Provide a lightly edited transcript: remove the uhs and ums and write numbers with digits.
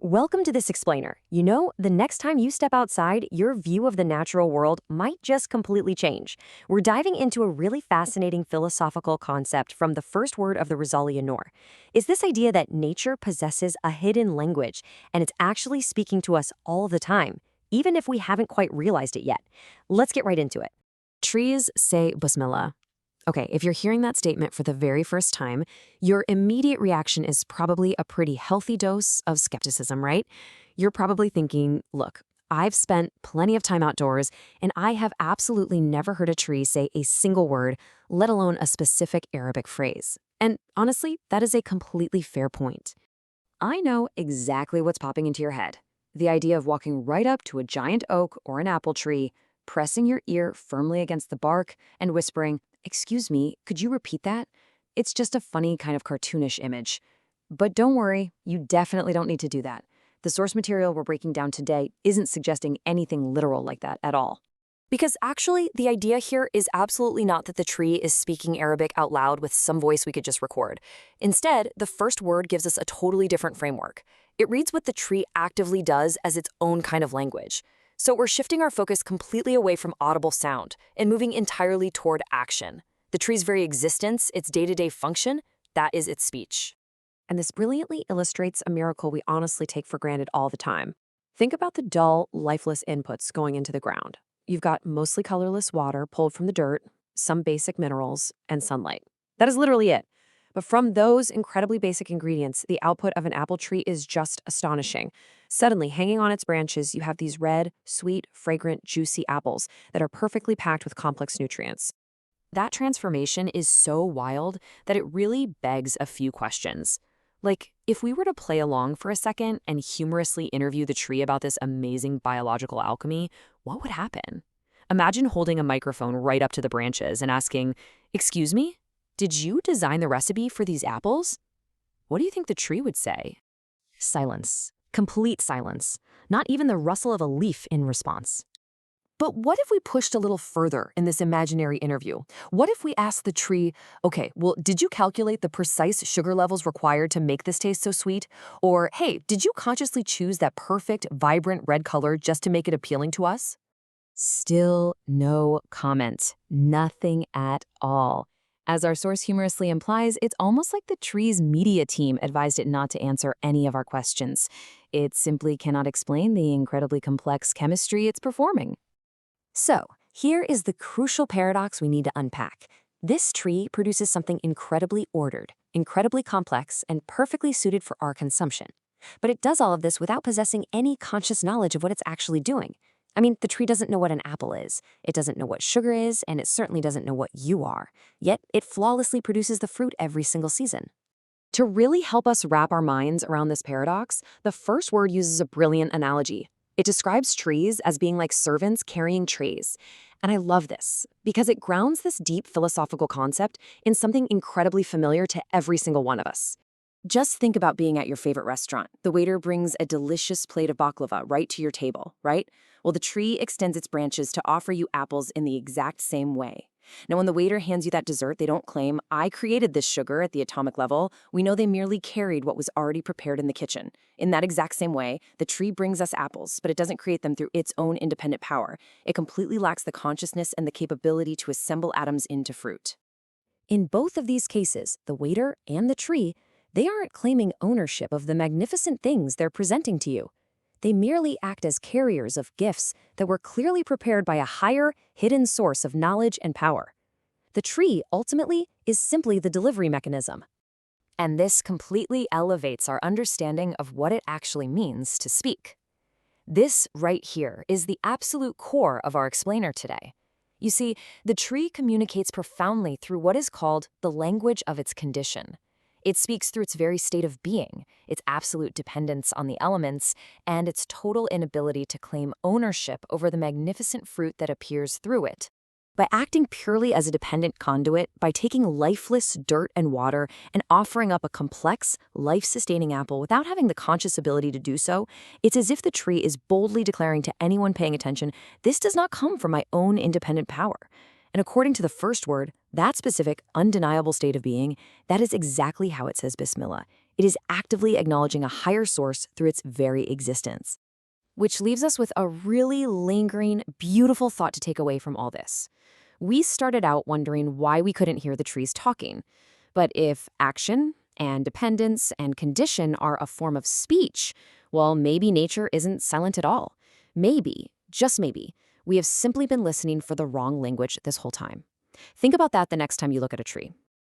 Welcome to this explainer. You know, the next time you step outside, your view of the natural world might just completely change. We're diving into a really fascinating philosophical concept from the first word of the Rosalia Noor. It's this idea that nature possesses a hidden language, and it's actually speaking to us all the time, even if we haven't quite realized it yet. Let's get right into it. Trees say Bismillah. Okay, if you're hearing that statement for the very first time, your immediate reaction is probably a pretty healthy dose of skepticism, right? You're probably thinking, look, I've spent plenty of time outdoors, and I have absolutely never heard a tree say a single word, let alone a specific Arabic phrase. And honestly, that is a completely fair point. I know exactly what's popping into your head. The idea of walking right up to a giant oak or an apple tree, pressing your ear firmly against the bark, and whispering, "Excuse me, could you repeat that?" It's just a funny kind of cartoonish image. But don't worry, you definitely don't need to do that. The source material we're breaking down today isn't suggesting anything literal like that at all. Because actually, the idea here is absolutely not that the tree is speaking Arabic out loud with some voice we could just record. Instead, the first word gives us a totally different framework. It reads what the tree actively does as its own kind of language. So we're shifting our focus completely away from audible sound and moving entirely toward action. The tree's very existence, its day-to-day function, that is its speech. And this brilliantly illustrates a miracle we honestly take for granted all the time. Think about the dull, lifeless inputs going into the ground. You've got mostly colorless water pulled from the dirt, some basic minerals, and sunlight. That is literally it. But from those incredibly basic ingredients, the output of an apple tree is just astonishing. Suddenly, hanging on its branches, you have these red, sweet, fragrant, juicy apples that are perfectly packed with complex nutrients. That transformation is so wild that it really begs a few questions. Like, if we were to play along for a second and humorously interview the tree about this amazing biological alchemy, what would happen? Imagine holding a microphone right up to the branches and asking, "Excuse me? Did you design the recipe for these apples?" What do you think the tree would say? Silence. Complete silence. Not even the rustle of a leaf in response. But what if we pushed a little further in this imaginary interview? What if we asked the tree, okay, well, did you calculate the precise sugar levels required to make this taste so sweet? Or, hey, did you consciously choose that perfect, vibrant red color just to make it appealing to us? Still no comment. Nothing at all. As our source humorously implies, it's almost like the tree's media team advised it not to answer any of our questions. It simply cannot explain the incredibly complex chemistry it's performing. So, here is the crucial paradox we need to unpack. This tree produces something incredibly ordered, incredibly complex, and perfectly suited for our consumption. But it does all of this without possessing any conscious knowledge of what it's actually doing. I mean, the tree doesn't know what an apple is, it doesn't know what sugar is, and it certainly doesn't know what you are. Yet, it flawlessly produces the fruit every single season. To really help us wrap our minds around this paradox, the first word uses a brilliant analogy. It describes trees as being like servants carrying trays. And I love this because it grounds this deep philosophical concept in something incredibly familiar to every single one of us. Just think about being at your favorite restaurant. The waiter brings a delicious plate of baklava right to your table, right? Well, the tree extends its branches to offer you apples in the exact same way. Now, when the waiter hands you that dessert, they don't claim, "I created this sugar at the atomic level." We know they merely carried what was already prepared in the kitchen. In that exact same way, the tree brings us apples, but it doesn't create them through its own independent power. It completely lacks the consciousness and the capability to assemble atoms into fruit. In both of these cases, the waiter and the tree, they aren't claiming ownership of the magnificent things they're presenting to you. They merely act as carriers of gifts that were clearly prepared by a higher, hidden source of knowledge and power. The tree, ultimately, is simply the delivery mechanism. And this completely elevates our understanding of what it actually means to speak. This right here is the absolute core of our explainer today. You see, the tree communicates profoundly through what is called the language of its condition. It speaks through its very state of being, its absolute dependence on the elements, and its total inability to claim ownership over the magnificent fruit that appears through it. By acting purely as a dependent conduit, by taking lifeless dirt and water and offering up a complex, life-sustaining apple without having the conscious ability to do so, it's as if the tree is boldly declaring to anyone paying attention, "This does not come from my own independent power." And according to the first word, that specific, undeniable state of being, that is exactly how it says Bismillah. It is actively acknowledging a higher source through its very existence. Which leaves us with a really lingering, beautiful thought to take away from all this. We started out wondering why we couldn't hear the trees talking. But if action and dependence and condition are a form of speech, well, maybe nature isn't silent at all. Maybe, just maybe, we have simply been listening for the wrong language this whole time. Think about that the next time you look at a tree.